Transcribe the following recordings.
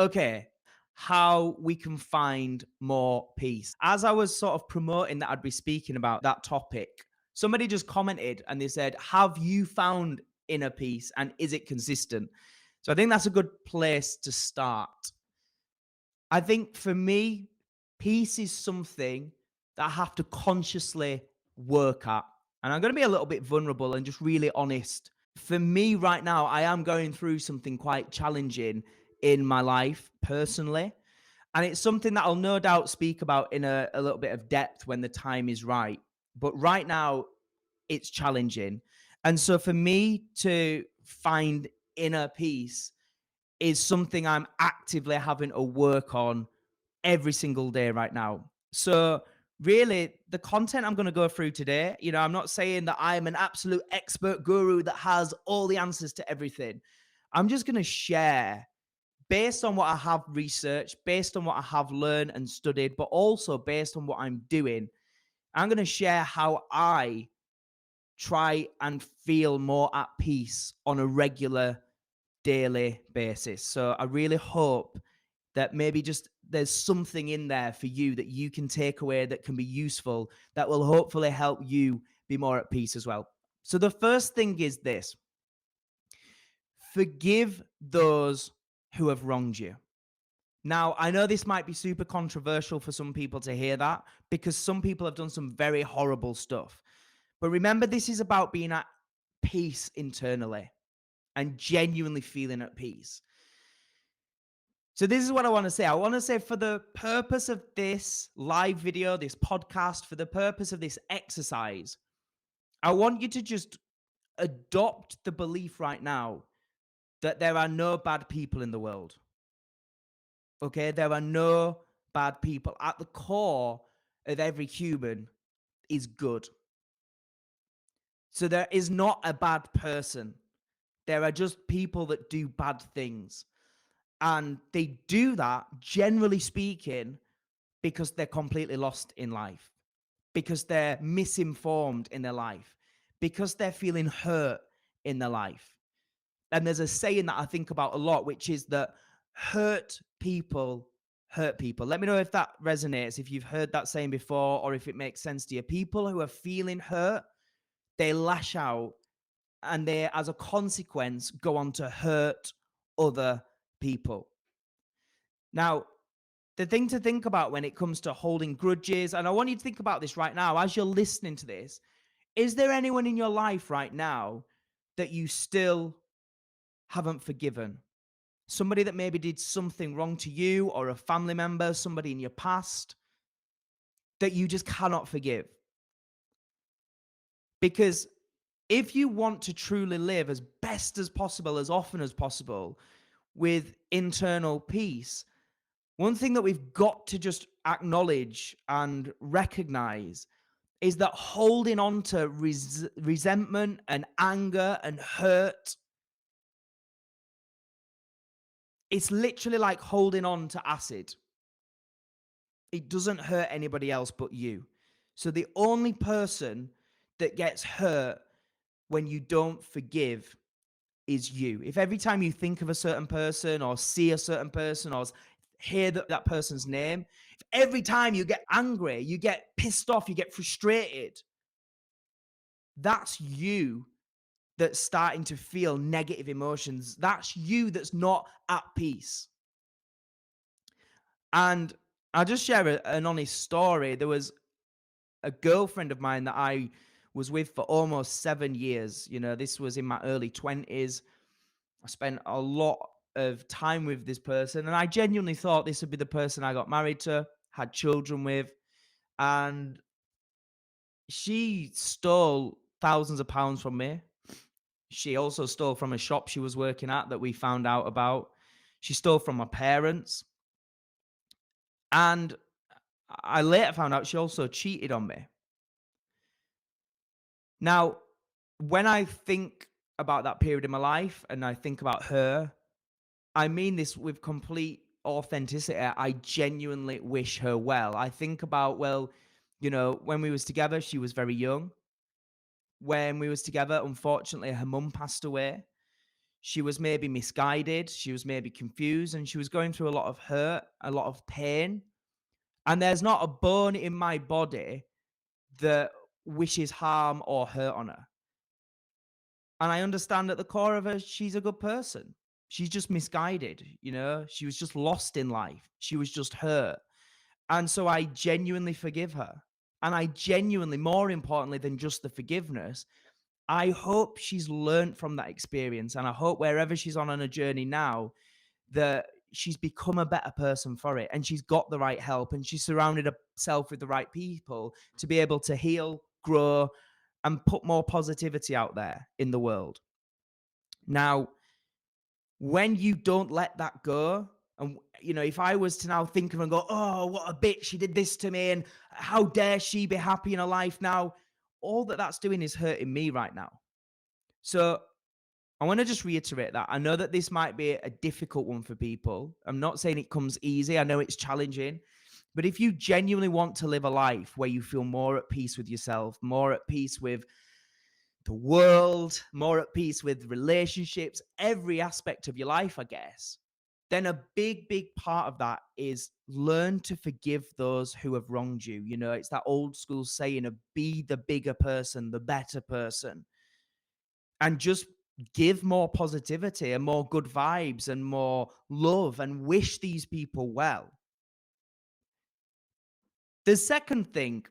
okay, how we can find more peace. As I was sort of promoting that I'd be speaking about that topic, somebody just commented and they said, have you found inner peace and is it consistent? So I think that's a good place to start. I think for me, peace is something that I have to consciously work at. And I'm going to be a little bit vulnerable and just really honest. For me right now, I am going through something quite challenging in my life personally. And it's something that I'll no doubt speak about in a little bit of depth when the time is right. But right now, it's challenging. And so for me to find inner peace is something I'm actively having to work on every single day right now. So really the content I'm going to go through today, I'm not saying that I'm an absolute expert guru that has all the answers to everything. I'm just going to share based on what I have researched, based on what I have learned and studied, but also based on what I'm doing. I'm going to share how I try and feel more at peace on a regular daily basis. So I really hope that maybe just there's something in there for you that you can take away that can be useful, that will hopefully help you be more at peace as well. So the first thing is this: forgive those who have wronged you. Now, I know this might be super controversial for some people to hear that because some people have done some very horrible stuff. But remember, this is about being at peace internally and genuinely feeling at peace. So this is what I want to say. I want to say, for the purpose of this live video, this podcast, for the purpose of this exercise, I want you to just adopt the belief right now that there are no bad people in the world. Okay? There are no bad people. At the core of every human is good. So there is not a bad person. There are just people that do bad things. And they do that, generally speaking, because they're completely lost in life, because they're misinformed in their life, because they're feeling hurt in their life. And there's a saying that I think about a lot, which is that hurt people hurt people. Let me know if that resonates, if you've heard that saying before, or if it makes sense to you. People who are feeling hurt, they lash out, and they, as a consequence, go on to hurt other people. Now, the thing to think about when it comes to holding grudges, and I want you to think about this right now as you're listening to this, is there anyone in your life right now that you still haven't forgiven? Somebody that maybe did something wrong to you, or a family member, somebody in your past that you just cannot forgive? Because if you want to truly live as best as possible, as often as possible, with internal peace, one thing that we've got to just acknowledge and recognize is that holding on to resentment and anger and hurt, it's literally like holding on to acid. It doesn't hurt anybody else but you. So the only person that gets hurt when you don't forgive is you. If every time you think of a certain person or see a certain person or hear that person's name, if every time you get angry, you get pissed off, you get frustrated, that's you that's starting to feel negative emotions. That's you that's not at peace. And I'll just share an honest story. There was a girlfriend of mine that I was with for almost 7 years. This was in my early 20s. I spent a lot of time with this person, and I genuinely thought this would be the person I got married to, had children with, and she stole thousands of pounds from me. She also stole from a shop she was working at that we found out about. She stole from my parents. And I later found out she also cheated on me. Now, when I think about that period in my life and I think about her, I mean this with complete authenticity. I genuinely wish her well. I think about, when we was together, she was very young. When we was together, unfortunately, her mum passed away. She was maybe misguided, she was maybe confused, and she was going through a lot of hurt, a lot of pain. And there's not a bone in my body that wishes harm or hurt on her. And I understand at the core of her, she's a good person. She's just misguided, you know? She was just lost in life. She was just hurt. And so I genuinely forgive her. And I genuinely, more importantly than just the forgiveness, I hope she's learned from that experience. And I hope wherever she's on a journey now, that she's become a better person for it. And she's got the right help and she's surrounded herself with the right people to be able to heal, grow, and put more positivity out there in the world. Now, when you don't let that go, and you know, if I was to now think of and go, oh, what a bitch, she did this to me, and how dare she be happy in her life now, all that that's doing is hurting me right now. So I want to just reiterate that. I know that this might be a difficult one for people. I'm not saying it comes easy. I know it's challenging. But if you genuinely want to live a life where you feel more at peace with yourself, more at peace with the world, more at peace with relationships, every aspect of your life, I guess, then a big, big part of that is learn to forgive those who have wronged you. You know, it's that old school saying of be the bigger person, the better person, and just give more positivity and more good vibes and more love and wish these people well. The second thing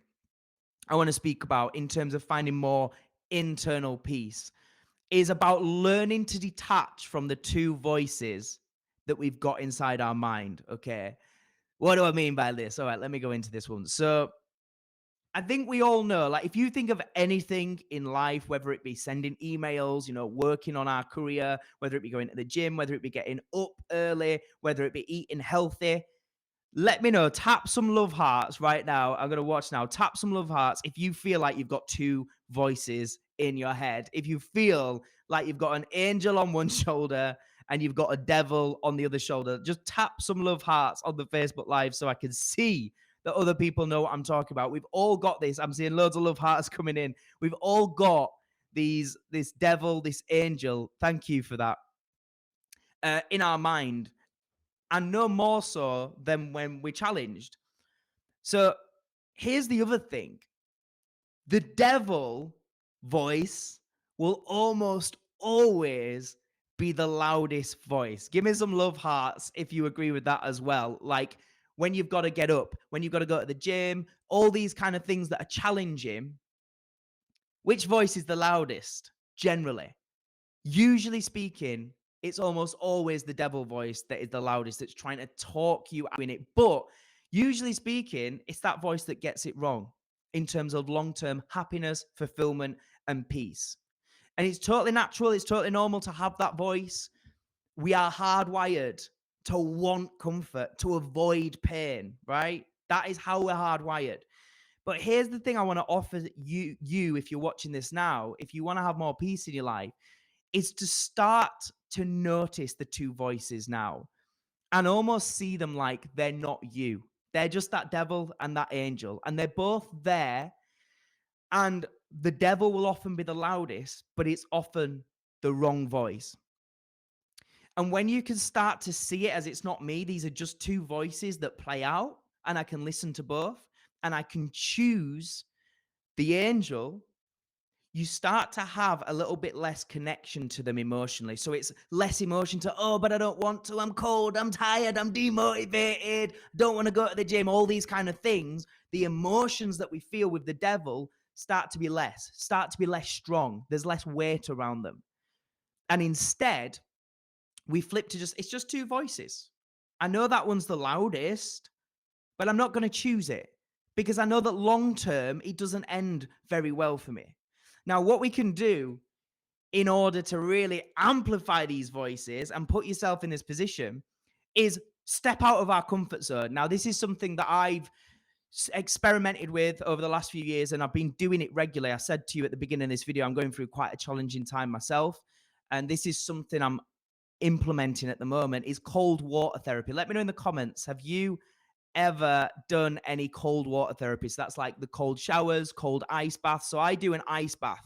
I want to speak about in terms of finding more internal peace is about learning to detach from the two voices that we've got inside our mind. Okay. What do I mean by this? All right, let me go into this one. So, I think we all know, like, if you think of anything in life, whether it be sending emails, you know, working on our career, whether it be going to the gym, whether it be getting up early, whether it be eating healthy, let me know. Tap some love hearts right now. I'm going to watch now. Tap some love hearts if you feel like you've got two voices in your head. If you feel like you've got an angel on one shoulder and you've got a devil on the other shoulder, just tap some love hearts on the Facebook Live so I can see that other people know what I'm talking about. We've all got this. I'm seeing loads of love hearts coming in. We've all got this devil, this angel. Thank you for that. In our mind, and no more so than when we're challenged. So here's the other thing: the devil voice will almost always be the loudest voice. Give me some love hearts if you agree with that as well. Like when you've got to get up, when you've got to go to the gym, all these kind of things that are challenging, which voice is the loudest generally? Usually speaking, it's almost always the devil voice that is the loudest, that's trying to talk you out in it. But usually speaking, it's that voice that gets it wrong in terms of long-term happiness, fulfillment, and peace. And it's totally natural, it's totally normal to have that voice. We are hardwired to want comfort, to avoid pain, right? That is how we're hardwired. But here's the thing I want to offer you if you're watching this now, if you want to have more peace in your life, is to start to notice the two voices now and almost see them like they're not you. They're just that devil and that angel, and they're both there. And the devil will often be the loudest, but it's often the wrong voice. And when you can start to see it as it's not me, these are just two voices that play out, and I can listen to both, and I can choose the angel, you start to have a little bit less connection to them emotionally. So it's less emotion to, oh, but I don't want to. I'm cold. I'm tired. I'm demotivated. Don't want to go to the gym. All these kind of things. The emotions that we feel with the devil start to be less strong. There's less weight around them. And instead, we flip to it's just two voices. I know that one's the loudest, but I'm not going to choose it because I know that long term, it doesn't end very well for me. Now, what we can do in order to really amplify these voices and put yourself in this position is step out of our comfort zone. Now, this is something that I've experimented with over the last few years, and I've been doing it regularly. I said to you at the beginning of this video, I'm going through quite a challenging time myself, and this is something I'm implementing at the moment, is cold water therapy. Let me know in the comments, have you ever done any cold water therapy? So that's like the cold showers, cold ice baths. So I do an ice bath.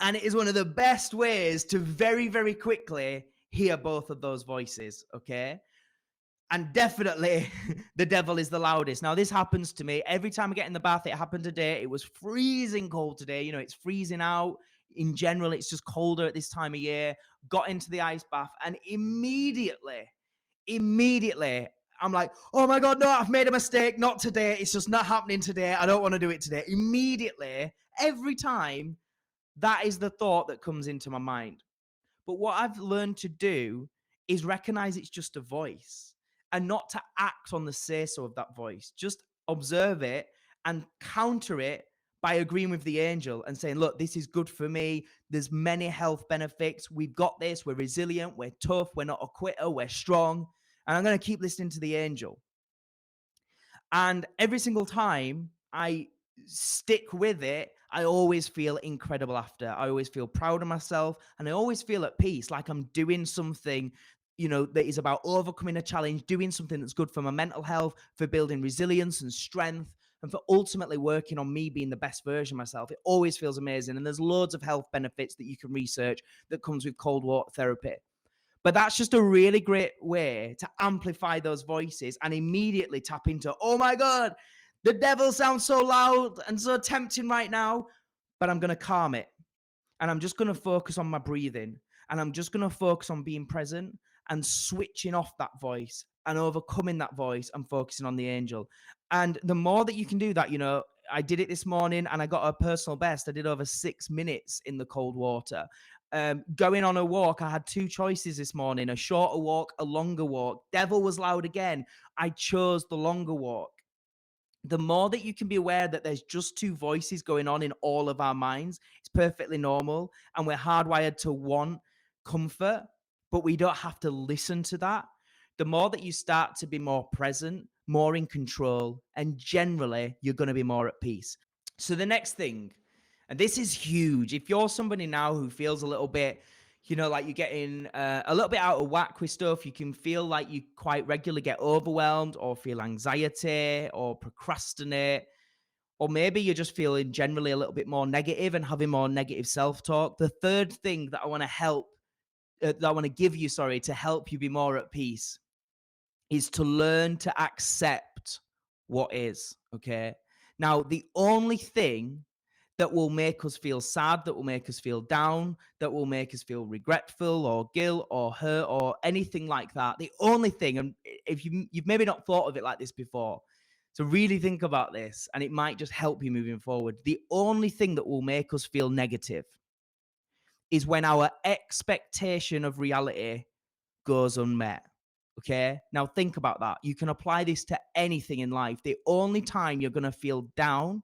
And it is one of the best ways to very, very quickly hear both of those voices. Okay. And definitely the devil is the loudest. Now, this happens to me every time I get in the bath. It happened today. It was freezing cold today. You know, it's freezing out. In general, it's just colder at this time of year. Got into the ice bath, and immediately, I'm like, oh my God, no, I've made a mistake. Not today. It's just not happening today. I don't want to do it today. Immediately, every time, that is the thought that comes into my mind. But what I've learned to do is recognize it's just a voice and not to act on the say so of that voice. Just observe it and counter it by agreeing with the angel and saying, look, this is good for me. There's many health benefits. We've got this. We're resilient. We're tough. We're not a quitter. We're strong. And I'm going to keep listening to the angel. And every single time I stick with it, I always feel incredible after. I always feel proud of myself, and I always feel at peace, like I'm doing something, you know, that is about overcoming a challenge, doing something that's good for my mental health, for building resilience and strength, and for ultimately working on me being the best version of myself. It always feels amazing. And there's loads of health benefits that you can research that comes with cold water therapy. But that's just a really great way to amplify those voices and immediately tap into, oh my God, the devil sounds so loud and so tempting right now, but I'm going to calm it. And I'm just going to focus on my breathing. And I'm just going to focus on being present and switching off that voice and overcoming that voice and focusing on the angel. And the more that you can do that, you know, I did it this morning and I got a personal best. I did over 6 minutes in the cold water. Going on a walk, I had two choices this morning: a shorter walk, a longer walk. Devil was loud again. I chose the longer walk. The more that you can be aware that there's just two voices going on in all of our minds, it's perfectly normal. And we're hardwired to want comfort, but we don't have to listen to that. The more that you start to be more present, more in control, and generally, you're going to be more at peace. So the next thing, and this is huge, if you're somebody now who feels a little bit, you know, like you're getting a little bit out of whack with stuff, you can feel like you quite regularly get overwhelmed or feel anxiety or procrastinate, or maybe you're just feeling generally a little bit more negative and having more negative self-talk. The third thing that I want to that I want to give you, sorry, to help you be more at peace is to learn to accept what is, okay? Now, the only thing that will make us feel sad, that will make us feel down, that will make us feel regretful or guilt or hurt or anything like that, the only thing, and if you've maybe not thought of it like this before, so really think about this, and it might just help you moving forward. The only thing that will make us feel negative is when our expectation of reality goes unmet. Okay. Now think about that. You can apply this to anything in life. The only time you're going to feel down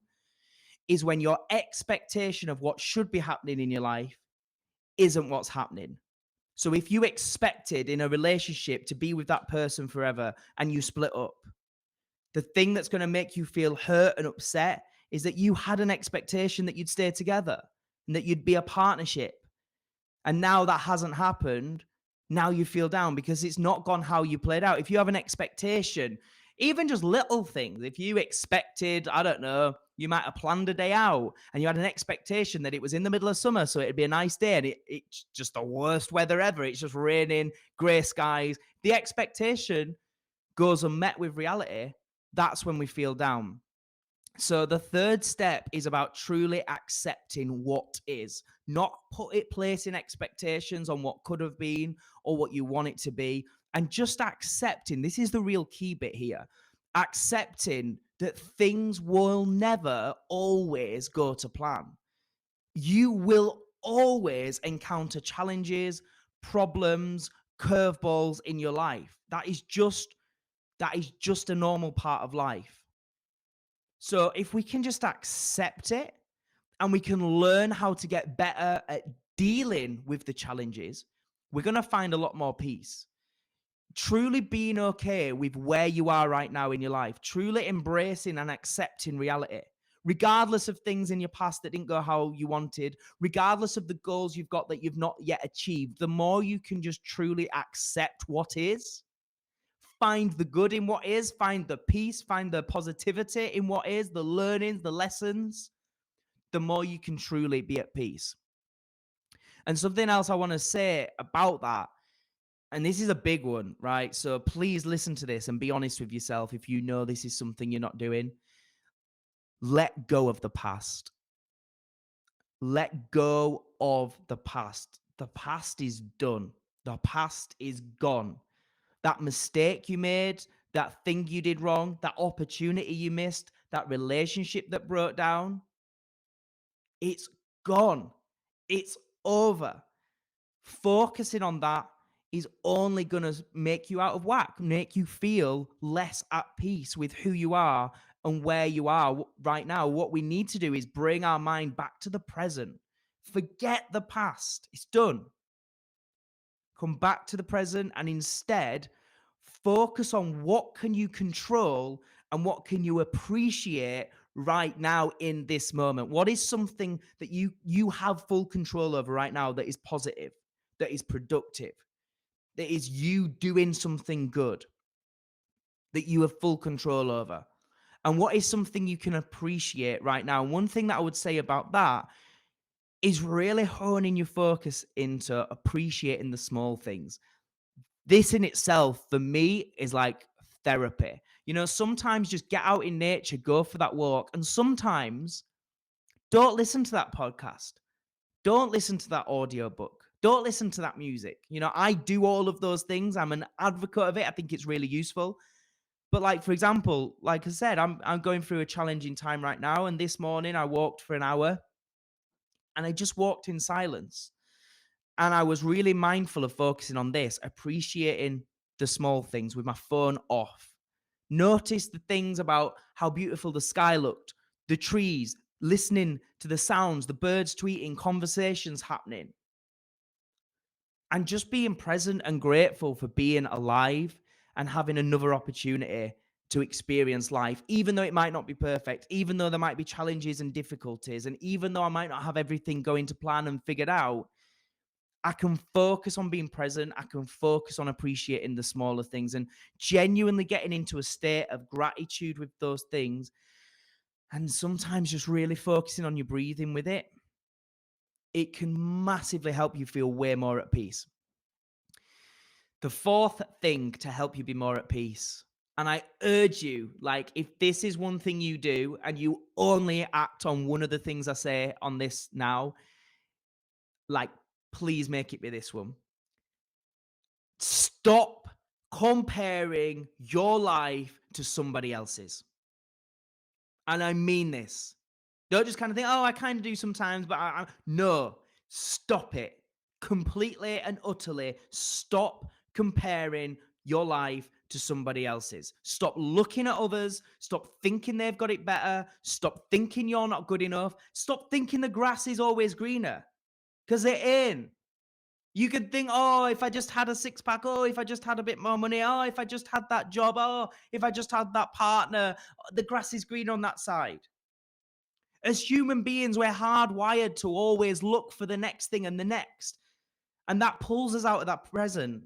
is when your expectation of what should be happening in your life isn't what's happening. So if you expected in a relationship to be with that person forever and you split up, the thing that's going to make you feel hurt and upset is that you had an expectation that you'd stay together and that you'd be a partnership. And now that hasn't happened. Now you feel down because it's not gone how you played out. If you have an expectation, even just little things, if you expected, I don't know, you might have planned a day out and you had an expectation that it was in the middle of summer, so it'd be a nice day, and it's just the worst weather ever. It's just raining, grey skies. The expectation goes unmet with reality. That's when we feel down. So the third step is about truly accepting what is, not placing expectations on what could have been or what you want it to be, and just accepting. This is the real key bit here. Accepting that things will never always go to plan. You will always encounter challenges, problems, curveballs in your life. That is just a normal part of life. So if we can just accept it and we can learn how to get better at dealing with the challenges, we're going to find a lot more peace. Truly being okay with where you are right now in your life, truly embracing and accepting reality, regardless of things in your past that didn't go how you wanted, regardless of the goals you've got that you've not yet achieved, the more you can just truly accept what is, find the good in what is, find the peace, find the positivity in what is, the learnings, the lessons, the more you can truly be at peace. And something else I want to say about that, and this is a big one, right? So please listen to this and be honest with yourself if you know this is something you're not doing. Let go of the past. Let go of the past. The past is done. The past is gone. That mistake you made, that thing you did wrong, that opportunity you missed, that relationship that broke down, it's gone. It's over. Focusing on that is only going to make you out of whack, make you feel less at peace with who you are and where you are right now. What we need to do is bring our mind back to the present. Forget the past. It's done. Come back to the present and instead focus on what can you control and what can you appreciate right now in this moment. What is something that you have full control over right now that is positive, that is productive, that is you doing something good, that you have full control over? And what is something you can appreciate right now? One thing that I would say about that is really honing your focus into appreciating the small things. This in itself, for me, is like therapy. You know, sometimes just get out in nature, go for that walk, and sometimes don't listen to that podcast. Don't listen to that audiobook. Don't listen to that music. You know, I do all of those things. I'm an advocate of it. I think it's really useful. But like, for example, like I said, I'm going through a challenging time right now. And this morning I walked for an hour and I just walked in silence. And I was really mindful of focusing on this, appreciating the small things with my phone off. Notice the things about how beautiful the sky looked, the trees, listening to the sounds, the birds tweeting, conversations happening, and just being present and grateful for being alive and having another opportunity to experience life, even though it might not be perfect, even though there might be challenges and difficulties, and even though I might not have everything going to plan and figured out. I can focus on being present. I can focus on appreciating the smaller things and genuinely getting into a state of gratitude with those things. And sometimes just really focusing on your breathing with it. It can massively help you feel way more at peace. The fourth thing to help you be more at peace, and I urge you, like, if this is one thing you do and you only act on one of the things I say on this now, like, please make it be this one. Stop comparing your life to somebody else's. And I mean this. Don't just kind of think, oh, I kind of do sometimes, but no, stop it. Completely and utterly stop comparing your life to somebody else's. Stop looking at others. Stop thinking they've got it better. Stop thinking you're not good enough. Stop thinking the grass is always greener, because it ain't. You could think, oh, if I just had a six pack, oh, if I just had a bit more money, oh, if I just had that job, oh, if I just had that partner, the grass is green on that side. As human beings, we're hardwired to always look for the next thing and the next. And that pulls us out of that present.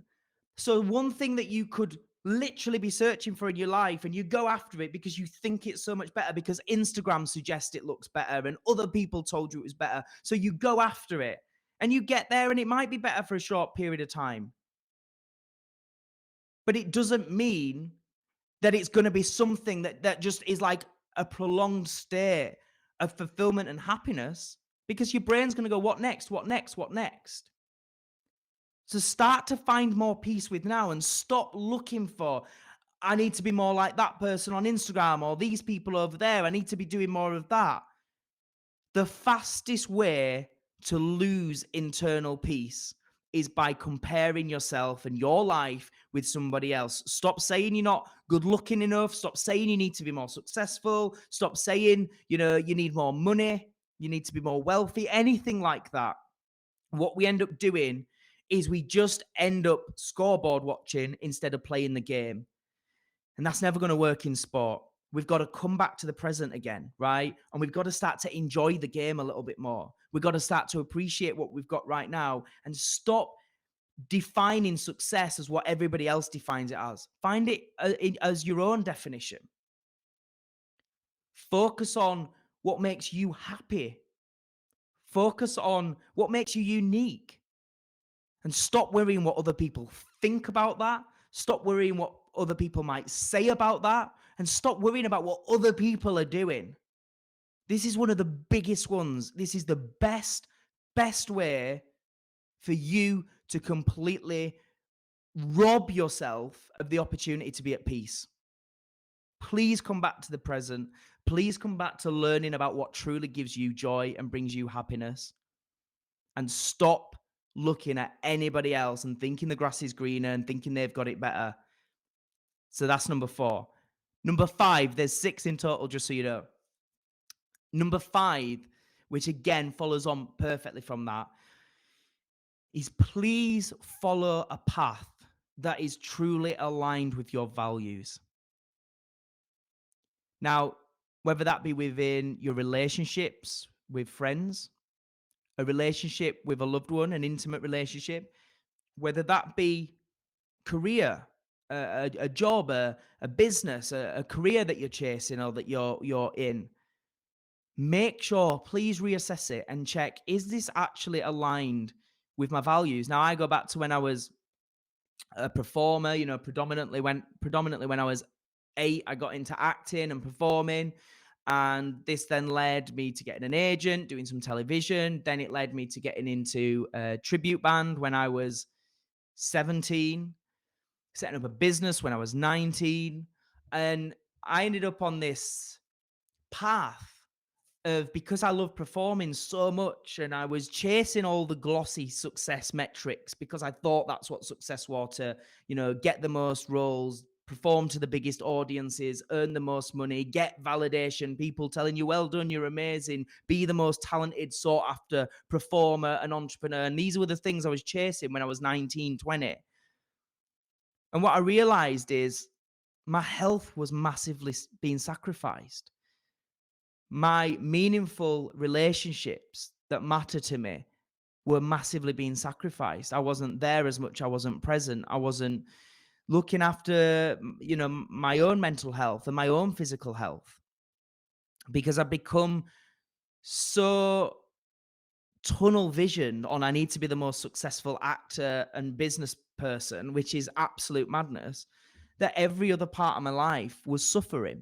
So, one thing that you could literally be searching for in your life, and you go after it because you think it's so much better, because Instagram suggests it looks better and other people told you it was better. So, you go after it and you get there, and it might be better for a short period of time. But it doesn't mean that it's going to be something that just is like a prolonged state of fulfillment and happiness, because your brain's going to go, what next? What next? What next? So start to find more peace with now and stop looking for, I need to be more like that person on Instagram or these people over there. I need to be doing more of that. The fastest way to lose internal peace is by comparing yourself and your life with somebody else. Stop saying you're not good looking enough. Stop saying you need to be more successful. Stop saying, you need more money. You need to be more wealthy, anything like that. What we end up doing is we just end up scoreboard watching instead of playing the game. And that's never going to work in sport. We've got to come back to the present again, right? And we've got to start to enjoy the game a little bit more. We've got to start to appreciate what we've got right now and stop defining success as what everybody else defines it as. Find it as your own definition. Focus on what makes you happy. Focus on what makes you unique and stop worrying what other people think about that. Stop worrying what other people might say about that and stop worrying about what other people are doing. This is one of the biggest ones. This is the best way for you to completely rob yourself of the opportunity to be at peace. Please come back to the present. Please come back to learning about what truly gives you joy and brings you happiness. And stop looking at anybody else and thinking the grass is greener and thinking they've got it better. So that's number 4. Number 5, there's 6 in total, just so you know. Number 5, which again follows on perfectly from that, is please follow a path that is truly aligned with your values. Now, whether that be within your relationships with friends, a relationship with a loved one, an intimate relationship, whether that be career, a job, a business, a career that you're chasing or that you're in, make sure, please reassess it and check, is this actually aligned with my values? Now, I go back to when I was a performer, predominantly when I was 8, I got into acting and performing. And this then led me to getting an agent, doing some television. Then it led me to getting into a tribute band when I was 17, setting up a business when I was 19. And I ended up on this path of, because I love performing so much and I was chasing all the glossy success metrics because I thought that's what success was, to, get the most roles, perform to the biggest audiences, earn the most money, get validation, people telling you, well done, you're amazing, be the most talented, sought after performer and entrepreneur. And these were the things I was chasing when I was 19, 20. And what I realized is my health was massively being sacrificed. My meaningful relationships that matter to me were massively being sacrificed. I wasn't there as much. I wasn't present. I wasn't looking after, my own mental health and my own physical health, because I've become so tunnel vision on, I need to be the most successful actor and business person, which is absolute madness, that every other part of my life was suffering.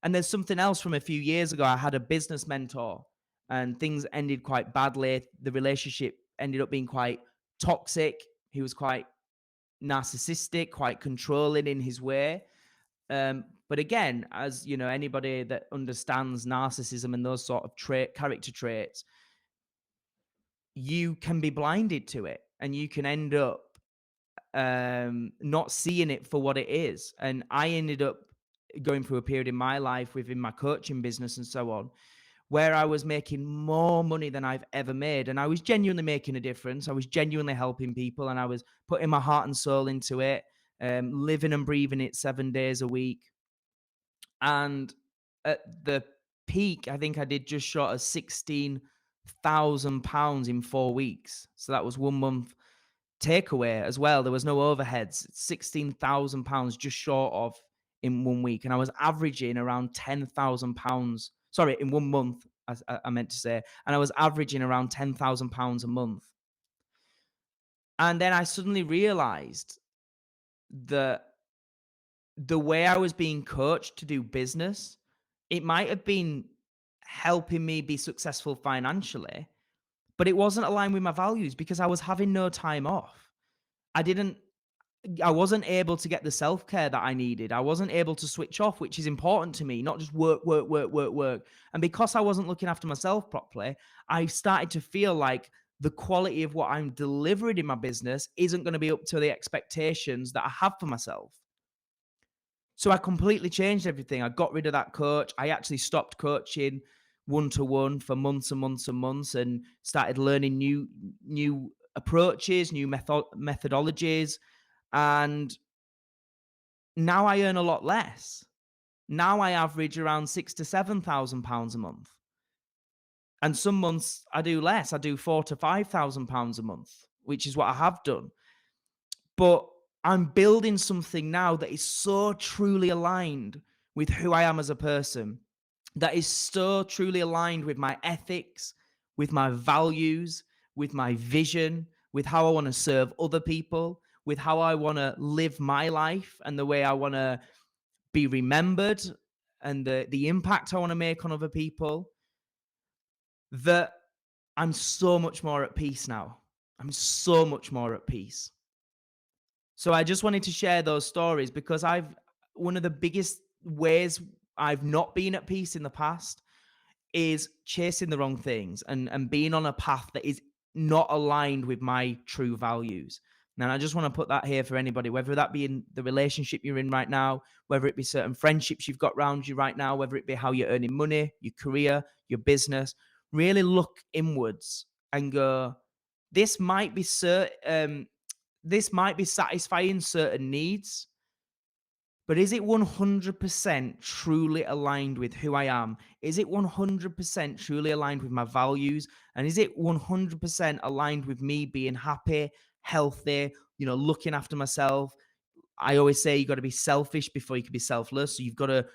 And there's something else from a few years ago. I had a business mentor and things ended quite badly. The relationship ended up being quite toxic. He was quite narcissistic, quite controlling in his way. But again, as you know, anybody that understands narcissism and those sort of character traits, you can be blinded to it and you can end up not seeing it for what it is. And I ended up going through a period in my life within my coaching business and so on, where I was making more money than I've ever made. And I was genuinely making a difference. I was genuinely helping people and I was putting my heart and soul into it, living and breathing it 7 days a week. And at the peak, I think I did just short of £16,000 in 4 weeks. So that was 1 month takeaway as well. There was no overheads. £16,000 just short of in 1 week, and I was averaging around £10,000. Sorry, in 1 month, I meant to say, and I was averaging around £10,000 a month. And then I suddenly realized that the way I was being coached to do business, it might have been helping me be successful financially, but it wasn't aligned with my values because I was having no time off. I wasn't able to get the self-care that I needed. I wasn't able to switch off, which is important to me, not just work, work, work, work, work. And because I wasn't looking after myself properly, I started to feel like the quality of what I'm delivering in my business isn't going to be up to the expectations that I have for myself. So I completely changed everything. I got rid of that coach. I actually stopped coaching one-to-one for months and months and months and started learning new approaches, new methodologies. And now I earn a lot less. Now I average around £6,000 to £7,000 a month. And some months I do less. I do £4,000 to £5,000 a month, which is what I have done. But I'm building something now that is so truly aligned with who I am as a person, that is so truly aligned with my ethics, with my values, with my vision, with how I want to serve other people, with how I want to live my life and the way I want to be remembered and the impact I want to make on other people, that I'm so much more at peace now. I'm so much more at peace. So I just wanted to share those stories because one of the biggest ways I've not been at peace in the past is chasing the wrong things and being on a path that is not aligned with my true values. And I just want to put that here for anybody, whether that be in the relationship you're in right now, whether it be certain friendships you've got around you right now, whether it be how you're earning money, your career, your business. Really look inwards and go, this might be this might be satisfying certain needs, but is it 100% truly aligned with who I am? Is it 100% truly aligned with my values? And is it 100% aligned with me being happy, healthy, looking after myself? I always say you got to be selfish before you can be selfless. So you've got to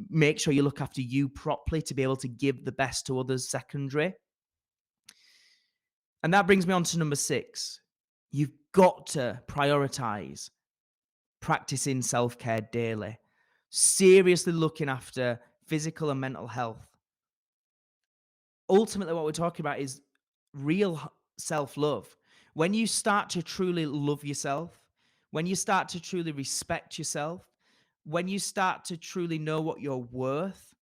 make sure you look after you properly to be able to give the best to others secondary. And that brings me on to number 6. You've got to prioritize practicing self-care daily, seriously looking after physical and mental health. Ultimately, what we're talking about is real self-love. When you start to truly love yourself, when you start to truly respect yourself, when you start to truly know what you're worth,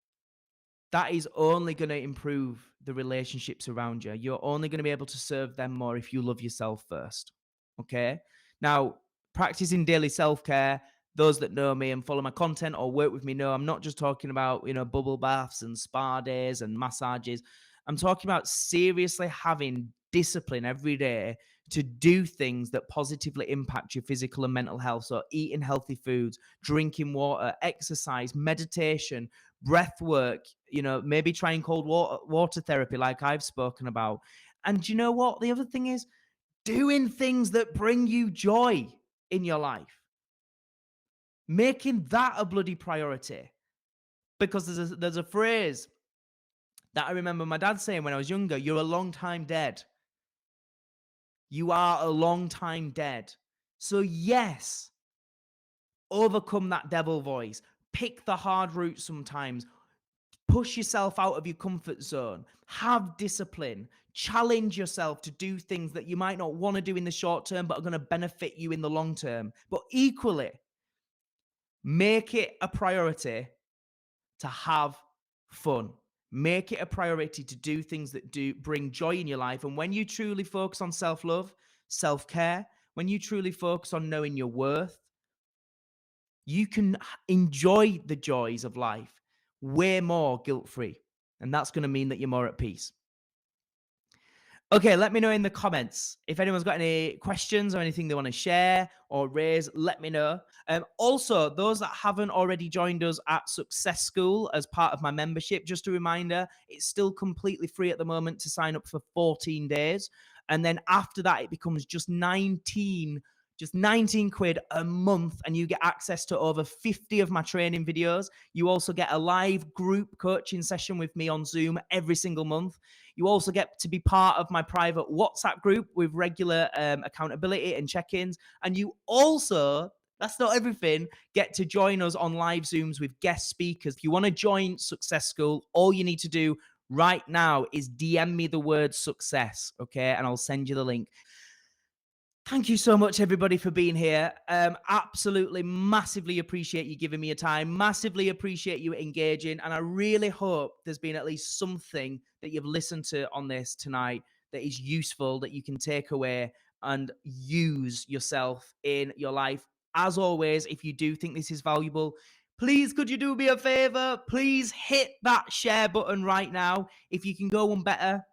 that is only going to improve the relationships around you. You're only going to be able to serve them more if you love yourself first. Okay. Now, practicing daily self care, those that know me and follow my content or work with me know I'm not just talking about, bubble baths and spa days and massages. I'm talking about seriously having discipline every day to do things that positively impact your physical and mental health. So, eating healthy foods, drinking water, exercise, meditation, breath work, maybe trying cold water therapy like I've spoken about. And you know what? The other thing is doing things that bring you joy in your life, making that a bloody priority. Because there's a phrase that I remember my dad saying when I was younger: you're a long time dead. You are a long time dead. So yes, overcome that devil voice. Pick the hard route sometimes. Push yourself out of your comfort zone. Have discipline. Challenge yourself to do things that you might not want to do in the short term, but are going to benefit you in the long term. But equally, make it a priority to have fun. Make it a priority to do things that do bring joy in your life. And when you truly focus on self-love, self-care, when you truly focus on knowing your worth, you can enjoy the joys of life way more guilt-free. And that's going to mean that you're more at peace. Okay, let me know in the comments if anyone's got any questions or anything they want to share or raise. Let me know. Also, those that haven't already joined us at Success School as part of my membership, just a reminder, it's still completely free at the moment to sign up for 14 days. And then after that, it becomes just 19 quid a month, and you get access to over 50 of my training videos. You also get a live group coaching session with me on Zoom every single month. You also get to be part of my private WhatsApp group with regular accountability and check-ins. And you also, that's not everything, get to join us on live Zooms with guest speakers. If you want to join Success School, all you need to do right now is DM me the word success, okay? And I'll send you the link. Thank you so much, everybody, for being here. Absolutely, massively appreciate you giving me your time. Massively appreciate you engaging. And I really hope there's been at least something that you've listened to on this tonight that is useful, that you can take away and use yourself in your life. As always, if you do think this is valuable, please, could you do me a favor? Please hit that share button right now. If you can go one better,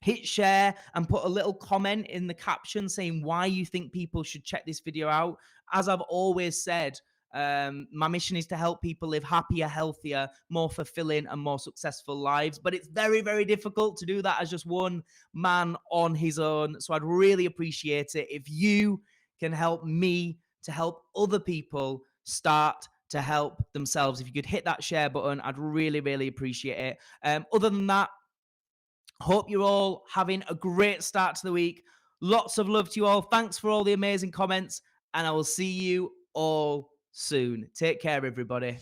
hit share and put a little comment in the caption saying why you think people should check this video out. As I've always said, my mission is to help people live happier, healthier, more fulfilling and more successful lives. But it's very, very difficult to do that as just one man on his own. So I'd really appreciate it if you can help me to help other people start to help themselves. If you could hit that share button, I'd really, really appreciate it. Other than that, Hope you're all having a great start to the week. Lots of love to you all. Thanks for all the amazing comments, and I will see you all soon. Take care, everybody.